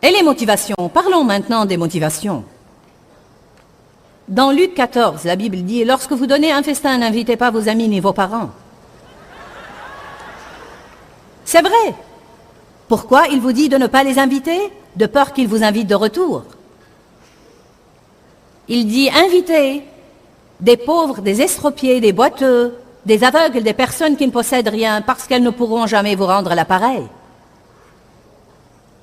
Et les motivations? Parlons maintenant des motivations. Dans Luc 14, la Bible dit « Lorsque vous donnez un festin, n'invitez pas vos amis ni vos parents. » C'est vrai. Pourquoi il vous dit de ne pas les inviter? De peur qu'ils vous invitent de retour. Il dit invitez des pauvres, des estropiés, des boiteux, des aveugles, des personnes qui ne possèdent rien parce qu'elles ne pourront jamais vous rendre l'appareil.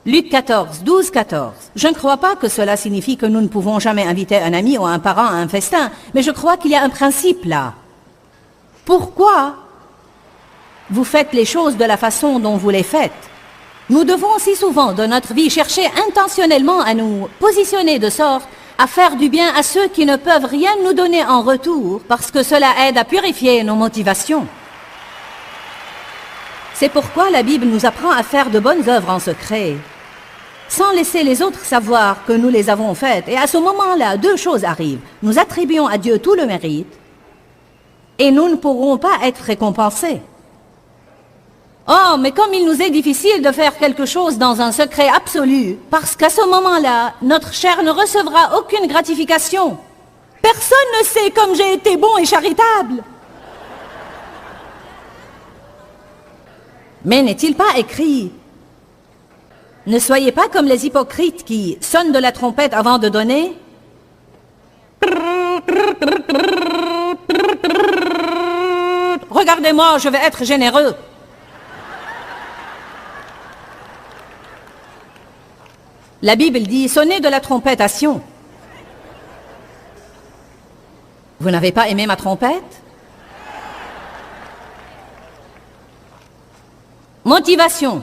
Luc 14, 12, 14. Je ne crois pas que cela signifie que nous ne pouvons jamais inviter un ami ou un parent à un festin, mais je crois qu'il y a un principe là. Pourquoi vous faites les choses de la façon dont vous les faites? Nous devons si souvent dans notre vie chercher intentionnellement à nous positionner de sorte à faire du bien à ceux qui ne peuvent rien nous donner en retour parce que cela aide à purifier nos motivations. C'est pourquoi la Bible nous apprend à faire de bonnes œuvres en secret, sans laisser les autres savoir que nous les avons faites. Et à ce moment-là, deux choses arrivent. Nous attribuons à Dieu tout le mérite, et nous ne pourrons pas être récompensés. Oh, mais comme il nous est difficile de faire quelque chose dans un secret absolu, parce qu'à ce moment-là, notre chair ne recevra aucune gratification. Personne ne sait comme j'ai été bon et charitable. Mais n'est-il pas écrit: ne soyez pas comme les hypocrites qui sonnent de la trompette avant de donner? Regardez-moi, je vais être généreux. La Bible dit: sonnez de la trompette à Sion. Vous n'avez pas aimé ma trompette? Motivation.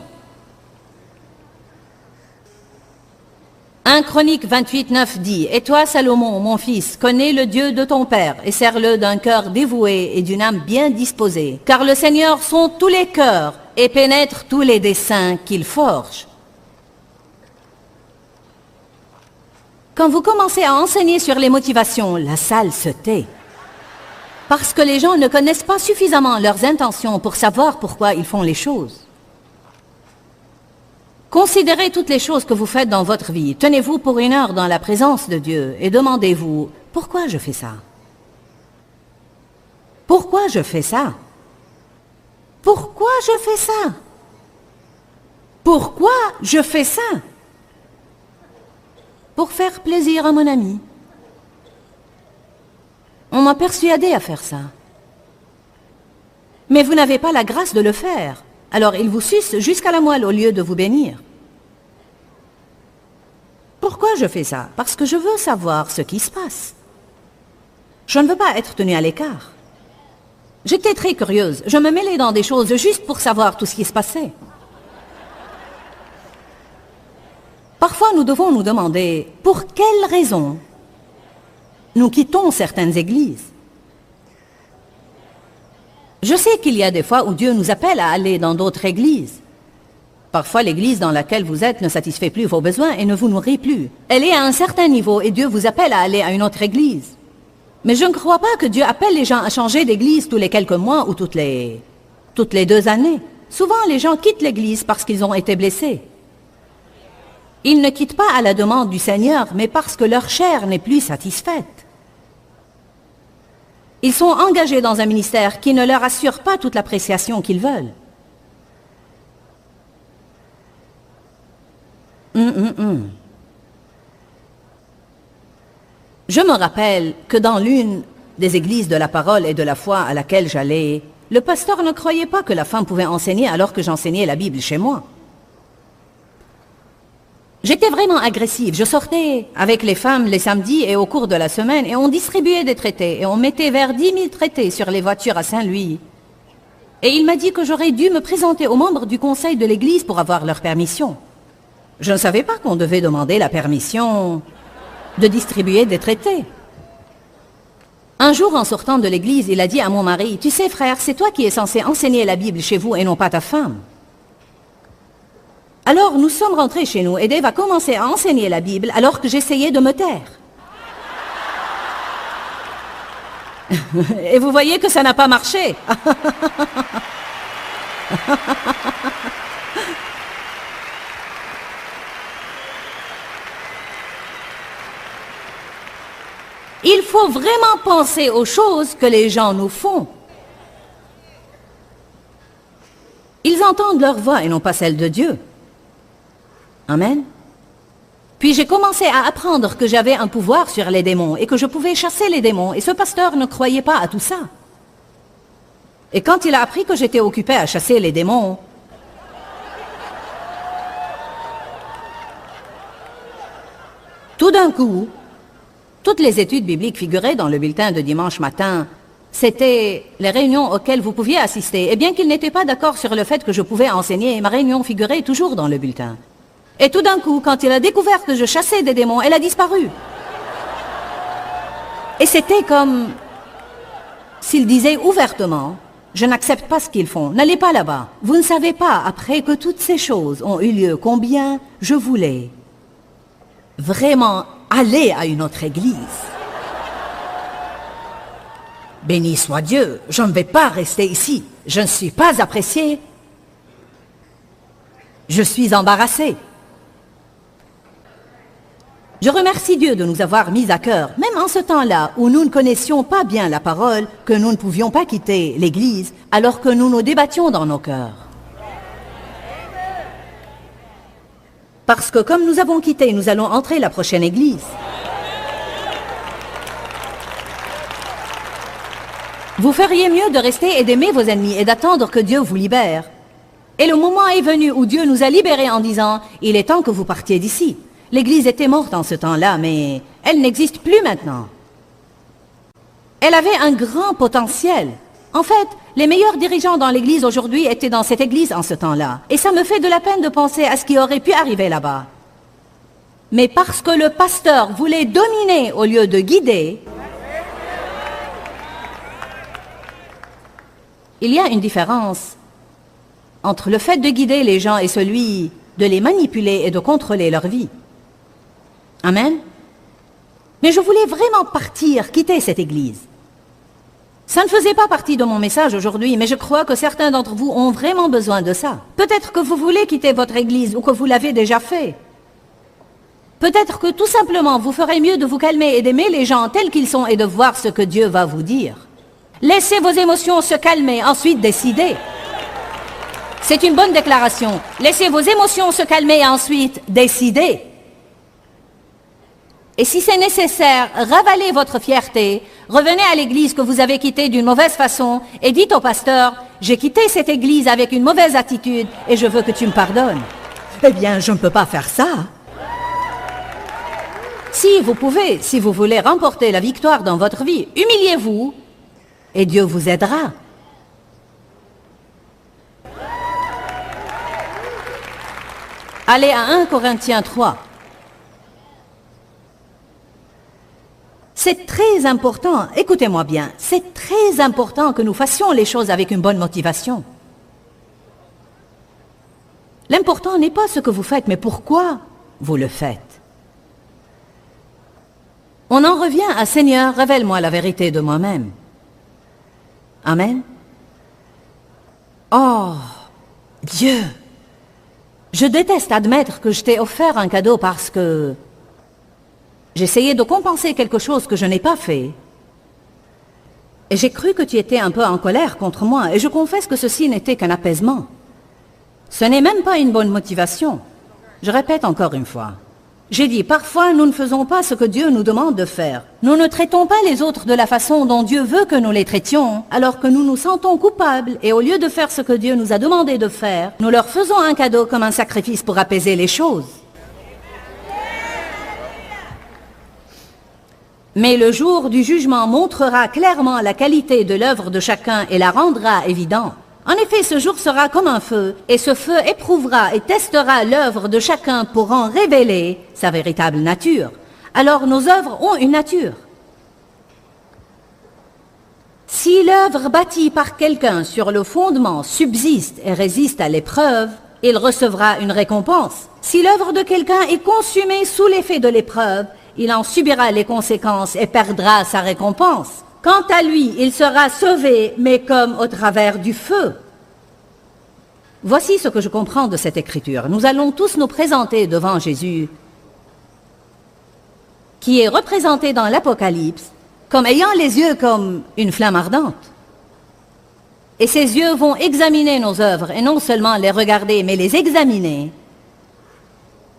1 Chronique 28:9 dit: et toi, Salomon, mon fils, connais le Dieu de ton père, et sers-le d'un cœur dévoué et d'une âme bien disposée. Car le Seigneur sonde tous les cœurs et pénètre tous les desseins qu'il forge. Quand vous commencez à enseigner sur les motivations, la salle se tait. Parce que les gens ne connaissent pas suffisamment leurs intentions pour savoir pourquoi ils font les choses. Considérez toutes les choses que vous faites dans votre vie. Tenez-vous pour une heure dans la présence de Dieu et demandez-vous: pourquoi je fais ça? Pourquoi je fais ça? Pourquoi je fais ça? Pourquoi je fais ça? Pour faire plaisir à mon ami. On m'a persuadé à faire ça. Mais vous n'avez pas la grâce de le faire. Alors il vous suce jusqu'à la moelle au lieu de vous bénir. Pourquoi je fais ça? Parce que je veux savoir ce qui se passe. Je ne veux pas être tenue à l'écart. J'étais très curieuse. Je me mêlais dans des choses juste pour savoir tout ce qui se passait. Parfois, nous devons nous demander pour quelle raison nous quittons certaines églises. Je sais qu'il y a des fois où Dieu nous appelle à aller dans d'autres églises. Parfois, l'église dans laquelle vous êtes ne satisfait plus vos besoins et ne vous nourrit plus. Elle est à un certain niveau et Dieu vous appelle à aller à une autre église. Mais je ne crois pas que Dieu appelle les gens à changer d'église tous les quelques mois ou toutes les 2 années. Souvent, les gens quittent l'église parce qu'ils ont été blessés. Ils ne quittent pas à la demande du Seigneur, mais parce que leur chair n'est plus satisfaite. Ils sont engagés dans un ministère qui ne leur assure pas toute l'appréciation qu'ils veulent. Je me rappelle que dans l'une des églises de la parole et de la foi à laquelle j'allais, le pasteur ne croyait pas que la femme pouvait enseigner alors que j'enseignais la Bible chez moi. J'étais vraiment agressive. Je sortais avec les femmes les samedis et au cours de la semaine et on distribuait des traités et on mettait vers 10 000 traités sur les voitures à Saint-Louis. Et il m'a dit que j'aurais dû me présenter aux membres du conseil de l'église pour avoir leur permission. Je ne savais pas qu'on devait demander la permission de distribuer des traités. Un jour, en sortant de l'église, il a dit à mon mari: « Tu sais, frère, c'est toi qui es censé enseigner la Bible chez vous et non pas ta femme. » Alors, nous sommes rentrés chez nous et Dave a commencé à enseigner la Bible alors que j'essayais de me taire. Et vous voyez que ça n'a pas marché. Il faut vraiment penser aux choses que les gens nous font. Ils entendent leur voix et non pas celle de Dieu. Amen. Puis j'ai commencé à apprendre que j'avais un pouvoir sur les démons et que je pouvais chasser les démons. Et ce pasteur ne croyait pas à tout ça. Et quand il a appris que j'étais occupée à chasser les démons, tout d'un coup, toutes les études bibliques figuraient dans le bulletin de dimanche matin. C'était les réunions auxquelles vous pouviez assister. Et bien qu'il n'était pas d'accord sur le fait que je pouvais enseigner, ma réunion figurait toujours dans le bulletin. Et tout d'un coup, quand il a découvert que je chassais des démons, elle a disparu. Et c'était comme s'il disait ouvertement: « Je n'accepte pas ce qu'ils font. N'allez pas là-bas. Vous ne savez pas, après que toutes ces choses ont eu lieu, combien je voulais vraiment aller à une autre église. Béni soit Dieu, je ne vais pas rester ici. Je ne suis pas apprécié. Je suis embarrassé. Je remercie Dieu de nous avoir mis à cœur, même en ce temps-là où nous ne connaissions pas bien la parole, que nous ne pouvions pas quitter l'Église, alors que nous nous débattions dans nos cœurs. Parce que comme nous avons quitté, nous allons entrer la prochaine Église. Vous feriez mieux de rester et d'aimer vos ennemis et d'attendre que Dieu vous libère. Et le moment est venu où Dieu nous a libérés en disant « Il est temps que vous partiez d'ici ». L'Église était morte en ce temps-là, mais elle n'existe plus maintenant. Elle avait un grand potentiel. En fait, les meilleurs dirigeants dans l'Église aujourd'hui étaient dans cette Église en ce temps-là. Et ça me fait de la peine de penser à ce qui aurait pu arriver là-bas. Mais parce que le pasteur voulait dominer au lieu de guider, il y a une différence entre le fait de guider les gens et celui de les manipuler et de contrôler leur vie. Amen. Mais je voulais vraiment partir, quitter cette église. Ça ne faisait pas partie de mon message aujourd'hui, mais je crois que certains d'entre vous ont vraiment besoin de ça. Peut-être que vous voulez quitter votre église ou que vous l'avez déjà fait. Peut-être que tout simplement vous ferez mieux de vous calmer et d'aimer les gens tels qu'ils sont et de voir ce que Dieu va vous dire. Laissez vos émotions se calmer, ensuite décidez. C'est une bonne déclaration. Laissez vos émotions se calmer et ensuite décidez. Et si c'est nécessaire, ravalez votre fierté, revenez à l'église que vous avez quittée d'une mauvaise façon et dites au pasteur, j'ai quitté cette église avec une mauvaise attitude et je veux que tu me pardonnes. Eh bien, je ne peux pas faire ça. Si vous pouvez, si vous voulez remporter la victoire dans votre vie, humiliez-vous et Dieu vous aidera. Allez à 1 Corinthiens 3. C'est très important, écoutez-moi bien, c'est très important que nous fassions les choses avec une bonne motivation. L'important n'est pas ce que vous faites, mais pourquoi vous le faites. On en revient à Seigneur, révèle-moi la vérité de moi-même. Amen. Oh, Dieu, je déteste admettre que je t'ai offert un cadeau parce que j'essayais de compenser quelque chose que je n'ai pas fait. Et j'ai cru que tu étais un peu en colère contre moi, et je confesse que ceci n'était qu'un apaisement. Ce n'est même pas une bonne motivation. Je répète encore une fois. J'ai dit, parfois nous ne faisons pas ce que Dieu nous demande de faire. Nous ne traitons pas les autres de la façon dont Dieu veut que nous les traitions, alors que nous nous sentons coupables, et au lieu de faire ce que Dieu nous a demandé de faire, nous leur faisons un cadeau comme un sacrifice pour apaiser les choses. Mais le jour du jugement montrera clairement la qualité de l'œuvre de chacun et la rendra évidente. En effet, ce jour sera comme un feu, et ce feu éprouvera et testera l'œuvre de chacun pour en révéler sa véritable nature. Alors nos œuvres ont une nature. Si l'œuvre bâtie par quelqu'un sur le fondement subsiste et résiste à l'épreuve, il recevra une récompense. Si l'œuvre de quelqu'un est consumée sous l'effet de l'épreuve, il en subira les conséquences et perdra sa récompense. Quant à lui, il sera sauvé, mais comme au travers du feu. Voici ce que je comprends de cette écriture. Nous allons tous nous présenter devant Jésus, qui est représenté dans l'Apocalypse, comme ayant les yeux comme une flamme ardente. Et ses yeux vont examiner nos œuvres, et non seulement les regarder, mais les examiner.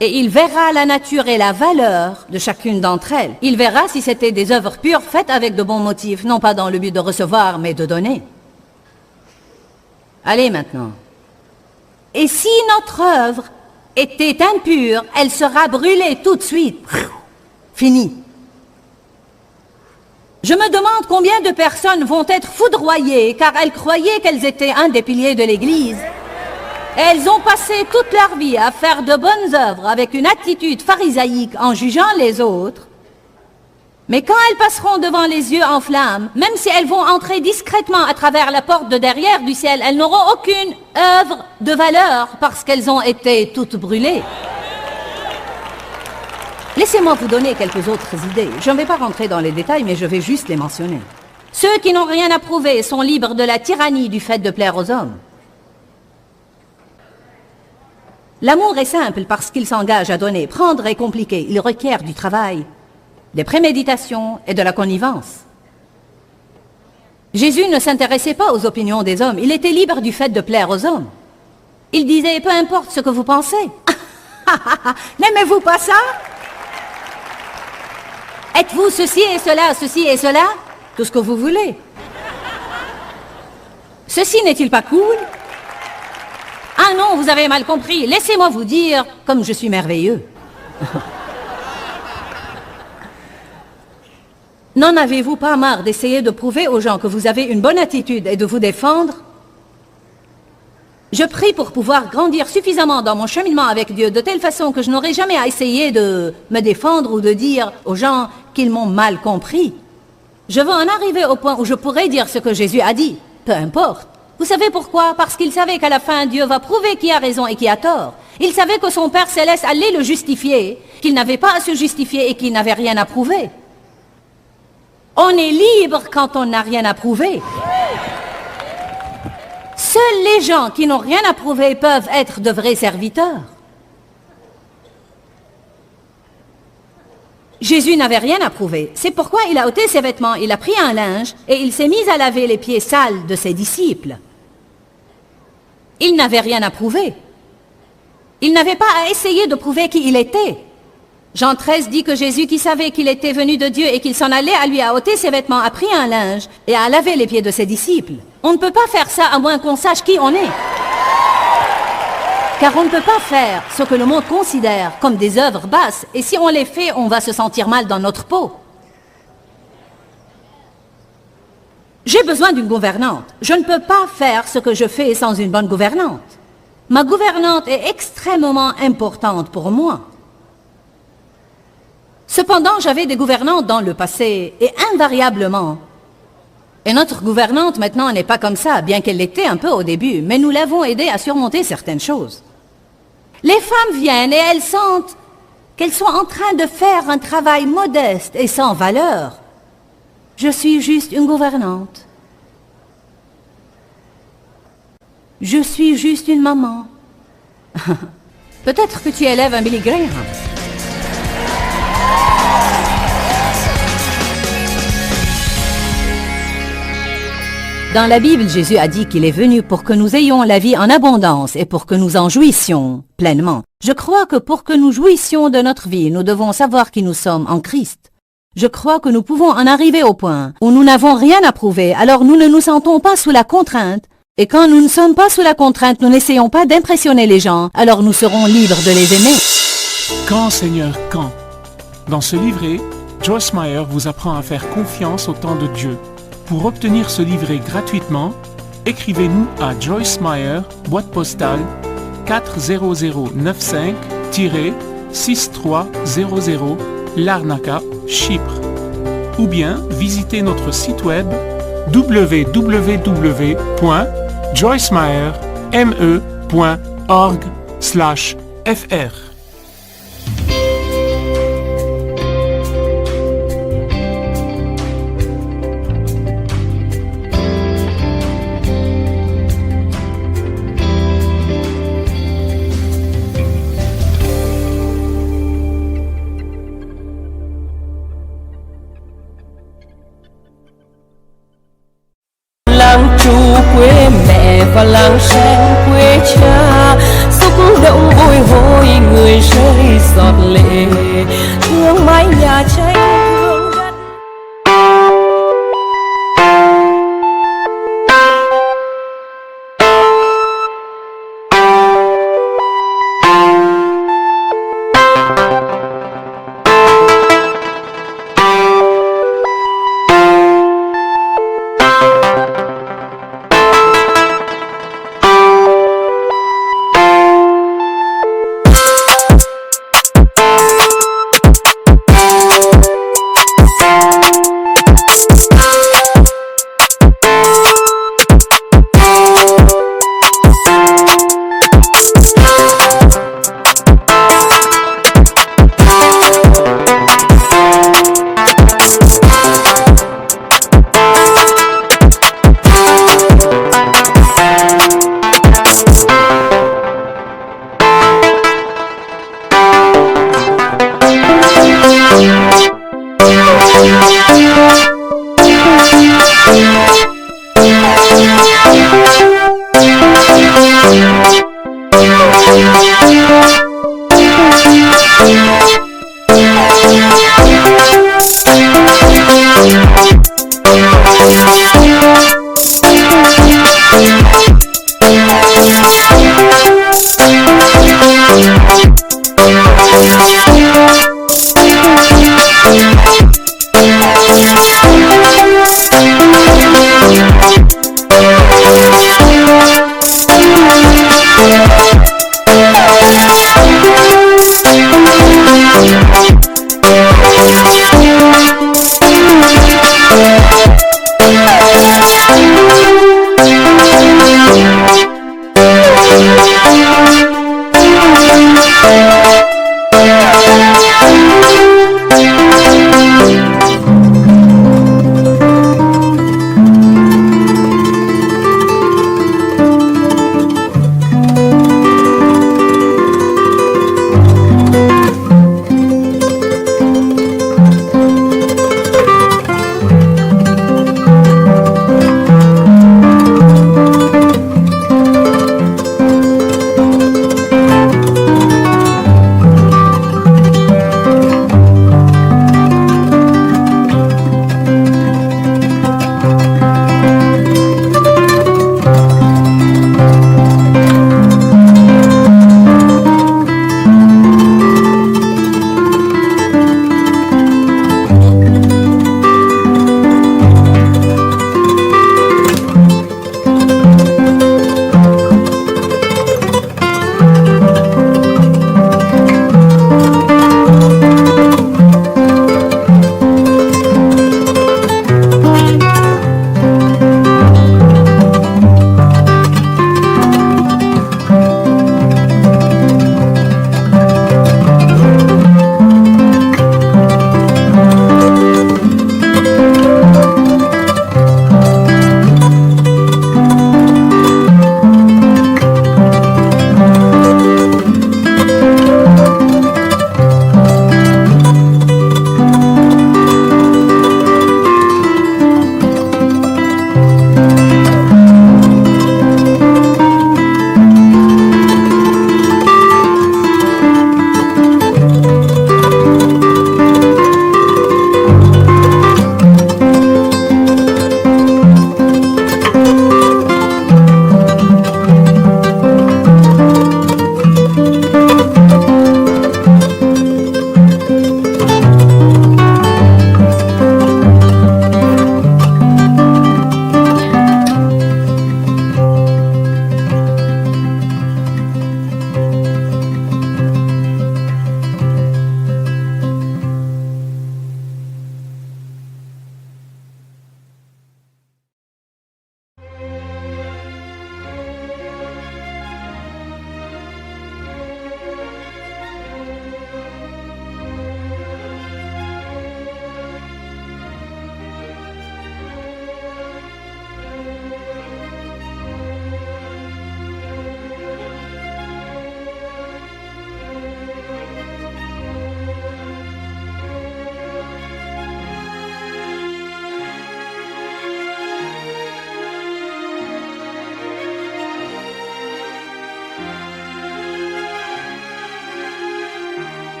Et il verra la nature et la valeur de chacune d'entre elles. Il verra si c'était des œuvres pures faites avec de bons motifs, non pas dans le but de recevoir, mais de donner. Allez maintenant. Et si notre œuvre était impure, elle sera brûlée tout de suite. Fini. Je me demande combien de personnes vont être foudroyées car elles croyaient qu'elles étaient un des piliers de l'Église. Elles ont passé toute leur vie à faire de bonnes œuvres avec une attitude pharisaïque en jugeant les autres. Mais quand elles passeront devant les yeux en flammes, même si elles vont entrer discrètement à travers la porte de derrière du ciel, elles n'auront aucune œuvre de valeur parce qu'elles ont été toutes brûlées. Laissez-moi vous donner quelques autres idées. Je ne vais pas rentrer dans les détails, mais je vais juste les mentionner. Ceux qui n'ont rien à prouver sont libres de la tyrannie du fait de plaire aux hommes. L'amour est simple parce qu'il s'engage à donner. Prendre est compliqué. Il requiert du travail, des préméditations et de la connivence. Jésus ne s'intéressait pas aux opinions des hommes. Il était libre du fait de plaire aux hommes. Il disait, peu importe ce que vous pensez. N'aimez-vous pas ça? Êtes-vous ceci et cela, tout ce que vous voulez. Ceci n'est-il pas cool? Ah non, vous avez mal compris. Laissez-moi vous dire comme je suis merveilleux. N'en avez-vous pas marre d'essayer de prouver aux gens que vous avez une bonne attitude et de vous défendre? Je prie pour pouvoir grandir suffisamment dans mon cheminement avec Dieu de telle façon que je n'aurai jamais à essayer de me défendre ou de dire aux gens qu'ils m'ont mal compris. Je veux en arriver au point où je pourrai dire ce que Jésus a dit, peu importe. Vous savez pourquoi? Parce qu'il savait qu'à la fin, Dieu va prouver qui a raison et qui a tort. Il savait que son Père Céleste allait le justifier, qu'il n'avait pas à se justifier et qu'il n'avait rien à prouver. On est libre quand on n'a rien à prouver. Seuls les gens qui n'ont rien à prouver peuvent être de vrais serviteurs. Jésus n'avait rien à prouver. C'est pourquoi il a ôté ses vêtements, il a pris un linge et il s'est mis à laver les pieds sales de ses disciples. Il n'avait rien à prouver. Il n'avait pas à essayer de prouver qui il était. Jean 13 dit que Jésus, qui savait qu'il était venu de Dieu et qu'il s'en allait à lui, a ôté ses vêtements, a pris un linge et a lavé les pieds de ses disciples. On ne peut pas faire ça à moins qu'on sache qui on est. Car on ne peut pas faire ce que le monde considère comme des œuvres basses, et si on les fait, on va se sentir mal dans notre peau. J'ai besoin d'une gouvernante. Je ne peux pas faire ce que je fais sans une bonne gouvernante. Ma gouvernante est extrêmement importante pour moi. Cependant, j'avais des gouvernantes dans le passé, et invariablement. Et notre gouvernante maintenant n'est pas comme ça, bien qu'elle l'était un peu au début, mais nous l'avons aidée à surmonter certaines choses. Les femmes viennent et elles sentent qu'elles sont en train de faire un travail modeste et sans valeur. Je suis juste une gouvernante. Je suis juste une maman. Peut-être que tu élèves un Billy Graham. Dans la Bible, Jésus a dit qu'il est venu pour que nous ayons la vie en abondance et pour que nous en jouissions pleinement. Je crois que pour que nous jouissions de notre vie, nous devons savoir qui nous sommes en Christ. Je crois que nous pouvons en arriver au point où nous n'avons rien à prouver, alors nous ne nous sentons pas sous la contrainte. Et quand nous ne sommes pas sous la contrainte, nous n'essayons pas d'impressionner les gens, alors nous serons libres de les aimer. Quand, Seigneur, quand? Dans ce livret, Joyce Meyer vous apprend à faire confiance au temps de Dieu. Pour obtenir ce livret gratuitement, écrivez-nous à Joyce Meyer, boîte postale 40095-6300, Larnaca, Chypre. Ou bien visitez notre site web www.joycemeyerme.org/fr. Làng trù quê mẹ và làng sen quê cha, xúc động bồi hồi người rơi giọt lệ thương mái nhà cha.